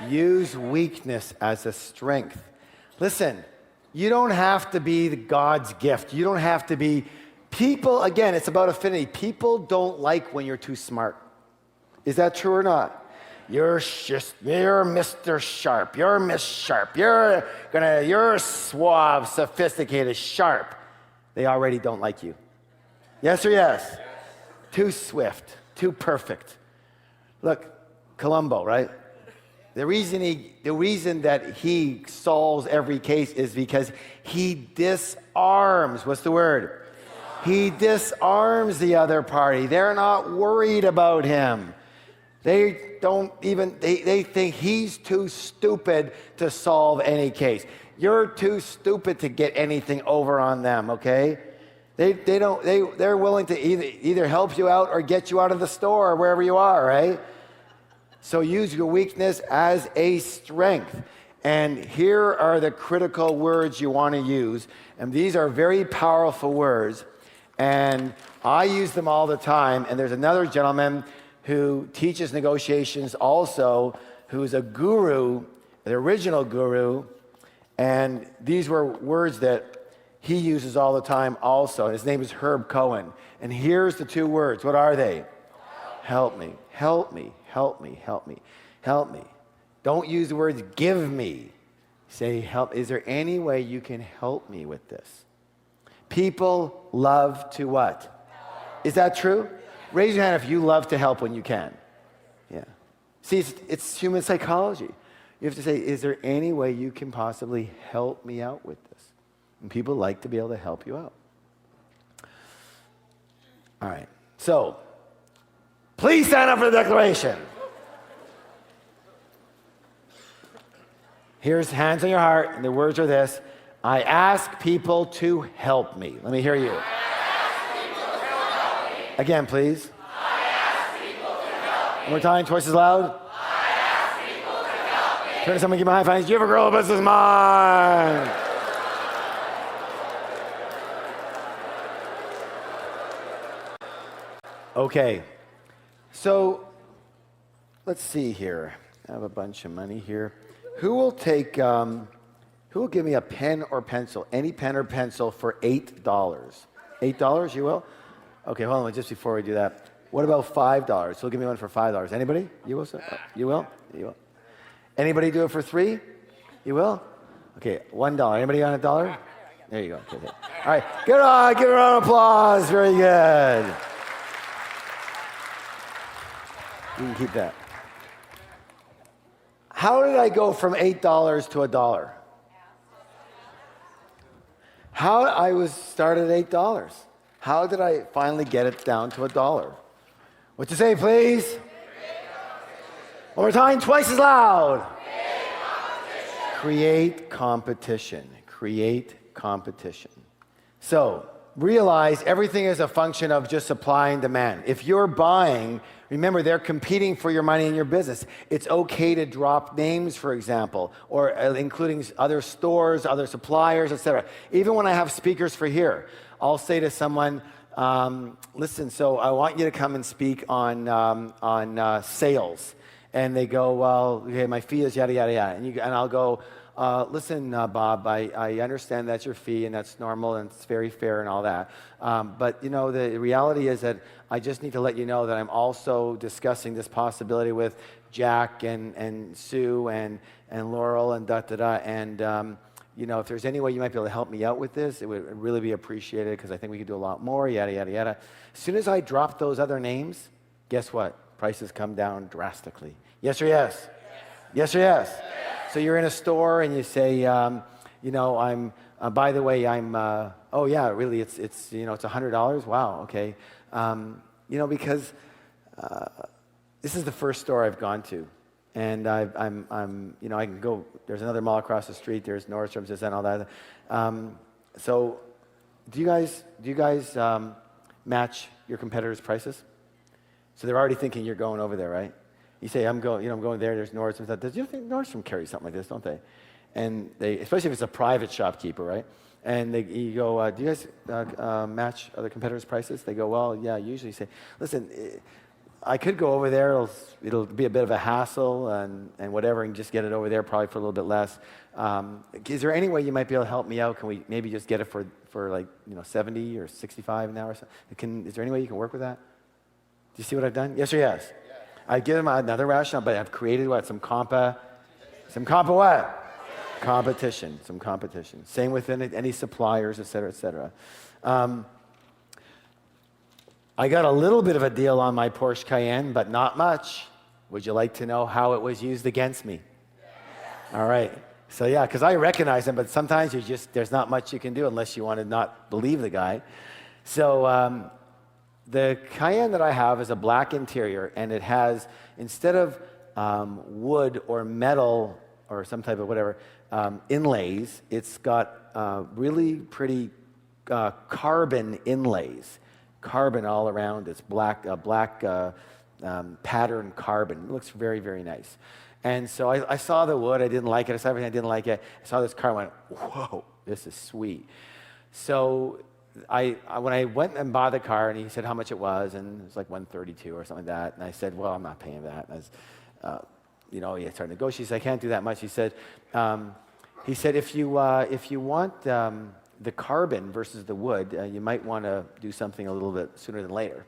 Use weakness as a strength. Listen, you don't have to be God's gift. You don't have to be. People, again, it's about affinity. People don't like when you're too smart. Is that true or not? You're Mr. Sharp. You're Miss Sharp. You're suave, sophisticated, sharp. They already don't like you. Yes or yes? Too swift, too perfect. Look, Columbo, right? The reason that he solves every case is because he disarms. What's the word? He disarms the other party. They're not worried about him. They think he's too stupid to solve any case. You're too stupid to get anything over on them, okay? They're willing to either help you out or get you out of the store or wherever you are, right? So use your weakness as a strength. And here are the critical words you want to use. And these are very powerful words. And I use them all the time. And there's another gentleman who teaches negotiations also, who's a guru, the original guru. And these were words that he uses all the time also. His name is Herb Cohen. And here's the two words. What are they? Help me, help me, help me, help me, help me. Don't use the words give me. Say help. Is there any way you can help me with this? People love to what? Is that true? Raise your hand if you love to help when you can. Yeah. See, it's human psychology. You have to say, is there any way you can possibly help me out with this? And people like to be able to help you out. All right. So, please stand up for the declaration. Here's hands on your heart, and the words are this. I ask people to help me. Let me hear you. Again, please. I ask people to help me. One more time, twice as loud. I ask people to help me. Turn to someone, give me a high five. You have a girl, this is mine. Okay. So, let's see here. I have a bunch of money here. Who will give me a pen or pencil? Any pen or pencil for $8? $8, you will? Okay, hold on, just before we do that. What about $5? So give me one for $5. Anybody? You will, sir? You will? You will. Anybody do it for $3? You will? Okay, $1. Anybody on $1? There you go. Okay. All right, give a round of applause. Very good. You can keep that. How did I go from $8 to $1? I was started at $8. How did I finally get it down to $1? What you say, please? One more time, twice as loud. Create competition. Create competition. So, realize everything is a function of just supply and demand. If you're buying, remember they're competing for your money in your business. It's okay to drop names, for example, or including other stores, other suppliers, etc. Even when I have speakers for here, I'll say to someone, listen, so I want you to come and speak on sales. And they go, well, okay, my fee is yada, yada, yada. And I'll go, listen, Bob, I understand that's your fee and that's normal and it's very fair and all that. But, you know, the reality is that I just need to let you know that I'm also discussing this possibility with Jack and Sue and Laurel and da-da-da. And, you know, if there's any way you might be able to help me out with this, it would really be appreciated because I think we could do a lot more, yada, yada, yada. As soon as I drop those other names, guess what? Prices come down drastically. Yes or yes? Yes or yes? So you're in a store and you say, you know, I'm, by the way, I'm, oh yeah, really, it's you know, it's $100. Wow, okay. You know, because this is the first store I've gone to. And I'm, you know, I can go, there's another mall across the street, there's Nordstrom's, this and all that. So do you guys match your competitors' prices? So they're already thinking you're going over there, right? You say, I'm going there, there's Nordstrom's. Do you think Nordstrom carries something like this, don't they? And they, especially if it's a private shopkeeper, right? And you go, do you guys match other competitors' prices? They go, well, yeah, usually. You say, listen, I could go over there. It'll be a bit of a hassle and whatever, and just get it over there probably for a little bit less. Is there any way you might be able to help me out? Can we maybe just get it for like 70 or 65 an hour? Or something? Is there any way you can work with that? Do you see what I've done? Yes or yes? I give them another rationale, but I've created what? Some what? Competition. Some competition. Same with any suppliers, et cetera, et cetera. I got a little bit of a deal on my Porsche Cayenne, but not much. Would you like to know how it was used against me? All right. So yeah, because I recognize him, but sometimes there's not much you can do unless you want to not believe the guy. So the Cayenne that I have is a black interior, and it has, instead of wood or metal or some type of whatever inlays, it's got really pretty carbon inlays. Carbon all around. It's black pattern carbon. It looks very, very nice. And so I saw the wood. I didn't like it. I saw everything. I didn't like it. I saw this car. I went, whoa, this is sweet. So when I went and bought the car, and he said how much it was, and it was like $132 or something like that. And I said, well, I'm not paying that. And he started to negotiate. He said, I can't do that much. He said, if you want the carbon versus the wood, you might want to do something a little bit sooner than later.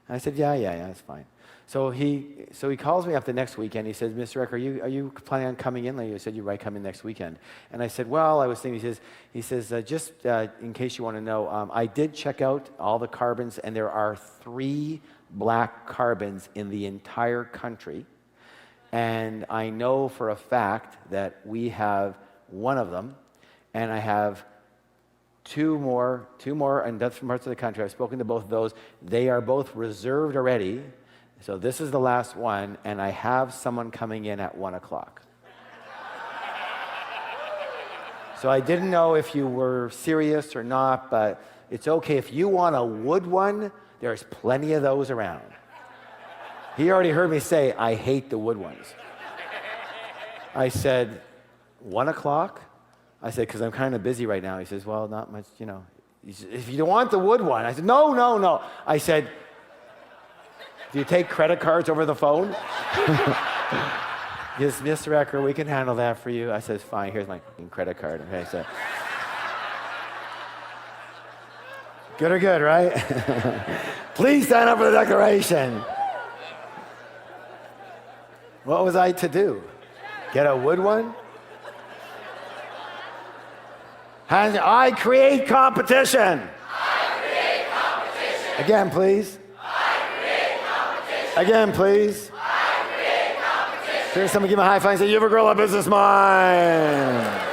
And I said, yeah, that's fine. So he calls me up the next weekend. He says, Mr. Eck, are you planning on coming in? Like you said, you might come in next weekend. And I said, well, I was thinking. He says, just in case you want to know, I did check out all the carbons, and there are 3 black carbons in the entire country. And I know for a fact that we have one of them, and I have two more in different parts of the country. I've spoken to both of those. They are both reserved already. So this is the last one, and I have someone coming in at 1 o'clock. So I didn't know if you were serious or not, but it's okay. If you want a wood one, there's plenty of those around. He already heard me say, I hate the wood ones. I said, 1 o'clock? I said, because I'm kind of busy right now. He says, well, not much, He said, if you don't want the wood one. I said, no. I said, do you take credit cards over the phone? Yes, Mr. Ecker, we can handle that for you. I said, fine, here's my credit card. Okay, so. Good or good, right? Please stand up for the declaration. What was I to do? Get a wood one? I create competition. Again, please. Again, please. Hear someone give me a high five and say, you have a grow up business mind.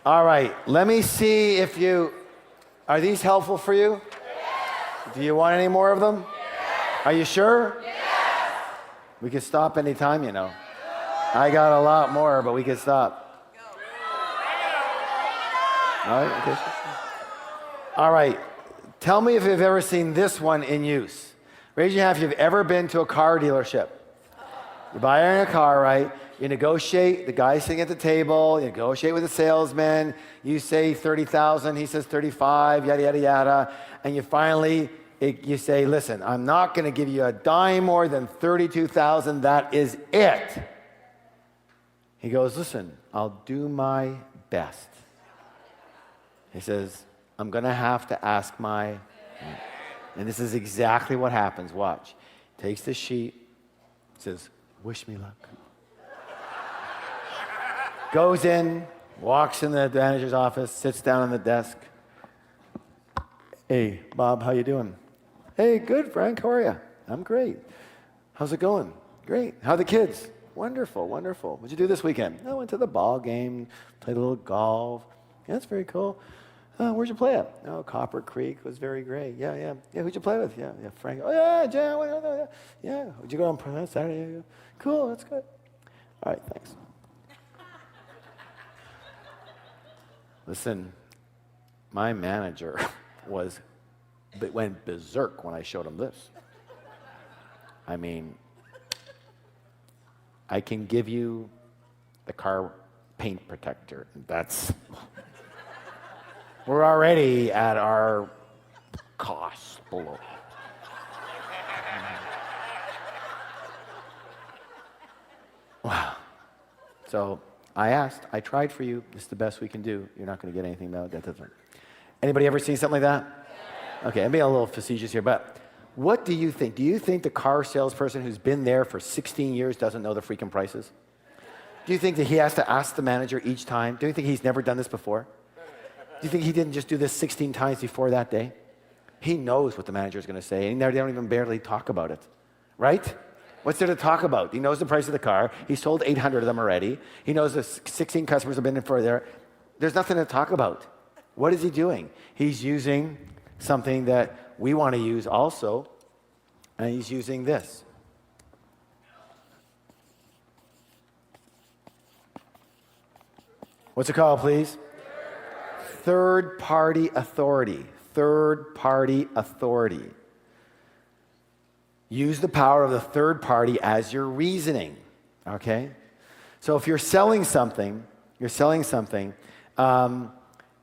All right, let me see if are these helpful for you? Yes. Do you want any more of them? Yes. Are you sure? Yes. We can stop anytime, I got a lot more, but we can stop. All right, okay. All right, tell me if you've ever seen this one in use. Raise your hand if you've ever been to a car dealership. You're buying a car, right? You negotiate, the guy sitting at the table, you negotiate with the salesman, you say 30,000, he says 35, yada, yada, yada, and you finally, you say, listen, I'm not going to give you a dime more than 32,000, that is it. He goes, listen, I'll do my best. He says, I'm going to have to ask and this is exactly what happens, watch. Takes the sheet, says, wish me luck. Goes in, walks in the manager's office, sits down on the desk. Hey, Bob, how you doing? Hey, good, Frank, how are you? I'm great. How's it going? Great. How are the kids? Wonderful, wonderful. What'd you do this weekend? I went to the ball game, played a little golf. Yeah, that's very cool. Where'd you play at? Oh, Copper Creek was very great. Yeah. Who'd you play with? Yeah, Frank. Oh, yeah, Jan. Yeah. Who'd you go on Saturday? Yeah. Cool, that's good. All right, thanks. Listen, my manager went berserk when I showed him this. I mean, I can give you the car paint protector. We're already at our cost below. Wow. So I asked, I tried for you. This is the best we can do. You're not going to get anything about that. Anybody ever seen something like that? Okay, I'm being a little facetious here, but what do you think? Do you think the car salesperson who's been there for 16 years doesn't know the freaking prices? Do you think that he has to ask the manager each time? Do you think he's never done this before? Do you think he didn't just do this 16 times before that day? He knows what the manager is going to say, and they don't even barely talk about it, right? What's there to talk about? He knows the price of the car. He sold 800 of them already. He knows the 16 customers have been in for there. There's nothing to talk about. What is he doing? He's using something that we want to use also, and he's using this. What's it called, please? Third-party authority. Third-party authority. Use the power of the third party as your reasoning, okay? So if you're selling something,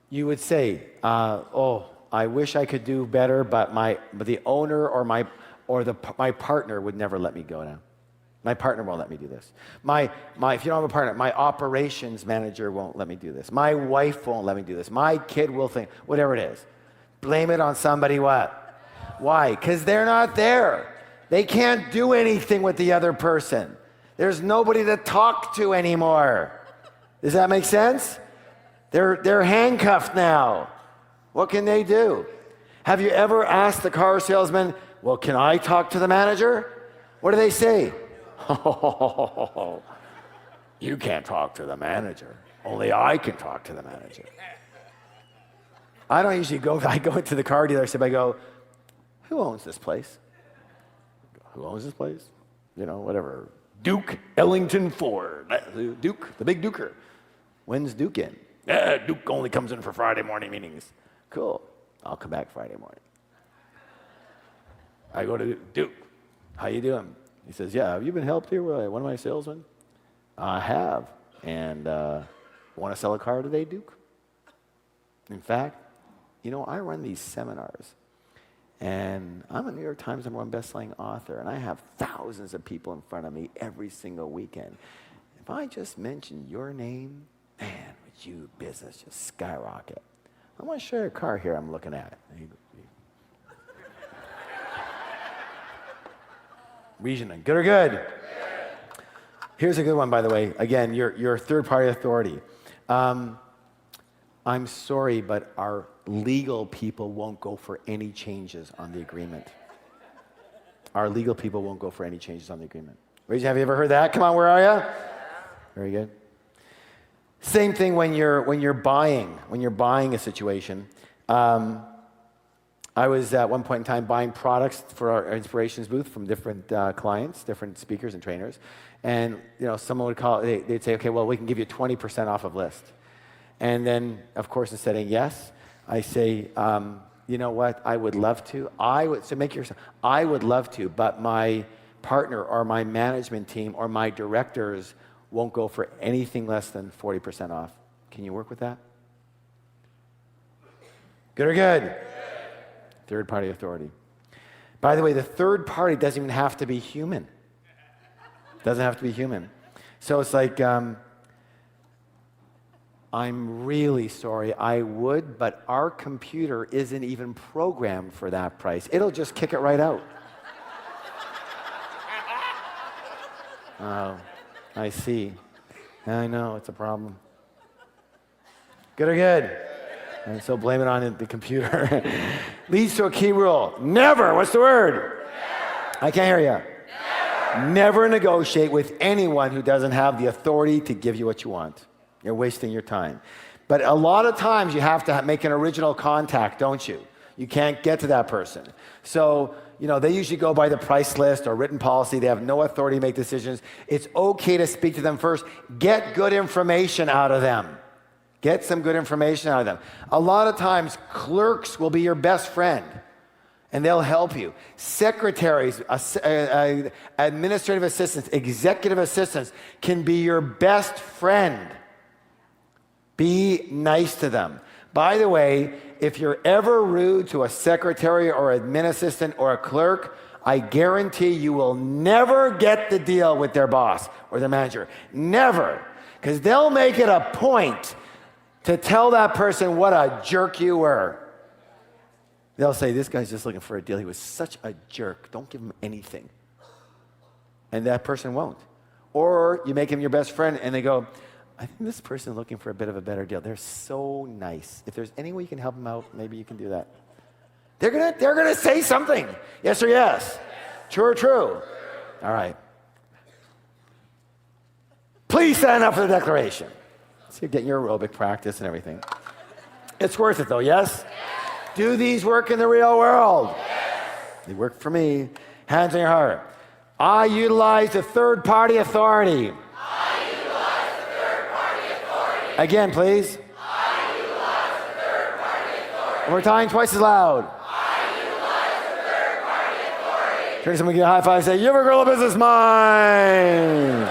you would say, I wish I could do better, but the owner or my partner would never let me go now. My partner won't let me do this. If you don't have a partner, my operations manager won't let me do this. My wife won't let me do this. My kid will think, whatever it is. Blame it on somebody what? Why? Because they're not there. They can't do anything with the other person. There's nobody to talk to anymore. Does that make sense? They're handcuffed now. What can they do? Have you ever asked the car salesman, well, can I talk to the manager? What do they say? Oh, you can't talk to the manager. Only I can talk to the manager. I don't usually I go into the car dealership, I go, who owns this place? Who owns this place? You know, whatever. Duke Ellington Ford. Duke, the big Duker. When's Duke in? Duke only comes in for Friday morning meetings. Cool. I'll come back Friday morning. I go to Duke. How you doing? He says, yeah, have you been helped here by one of my salesmen? I have. And want to sell a car today, Duke? In fact, I run these seminars. And I'm a New York Times #1 best-selling author, and I have thousands of people in front of me every single weekend. If I just mention your name, man, would you business just skyrocket. I want to show you a car here I'm looking at. Reasoning, good or good? Here's a good one, by the way. Again, your third-party authority. I'm sorry, but our legal people won't go for any changes on the agreement. Our legal people won't go for any changes on the agreement. Raise your hand, have you ever heard that? Come on, where are you? Very good. Same thing when you're buying a situation. I was at one point in time buying products for our Inspirations booth from different clients, different speakers and trainers, and someone would call. They'd say, "Okay, well, we can give you 20% off of list." And then, of course, instead of yes, I say, "You know what? I would love to. I would love to, but my partner or my management team or my directors won't go for anything less than 40% off. Can you work with that?" Good or good? Third-party authority. By the way, the third party doesn't even have to be human. Doesn't have to be human. So it's like, I'm really sorry, I would, but our computer isn't even programmed for that price. It'll just kick it right out. Oh, I see. I know, it's a problem. Good or good? And so blame it on the computer. Leads to a key rule. Never, what's the word? Never. I can't hear you. Never negotiate with anyone who doesn't have the authority to give you what you want. You're wasting your time. But a lot of times you have to make an original contact, don't you? You can't get to that person. So, they usually go by the price list or written policy. They have no authority to make decisions. It's okay to speak to them first. Get good information out of them. Get some good information out of them. A lot of times, clerks will be your best friend. and they'll help you. Secretaries, administrative assistants, executive assistants can be your best friend. Be nice to them. By the way, if you're ever rude to a secretary or admin assistant or a clerk, I guarantee you will never get the deal with their boss or their manager. Never. Because they'll make it a point to tell that person what a jerk you were. They'll say, this guy's just looking for a deal. He was such a jerk. Don't give him anything. And that person won't. Or you make him your best friend and they go, I think this person is looking for a bit of a better deal. They're so nice. If there's any way you can help them out, maybe you can do that. They're gonna say something. Yes or yes? True or true? All right. Please stand up for the declaration. So you're getting your aerobic practice and everything. It's worth it though, yes? Do these work in the real world? They work for me. Hands on your heart. I utilize the third-party authority. Again, please. I utilize the third-party authority. One more time, twice as loud. I utilize the third-party authority. Turn to someone, give a high five, say, your girl business mine.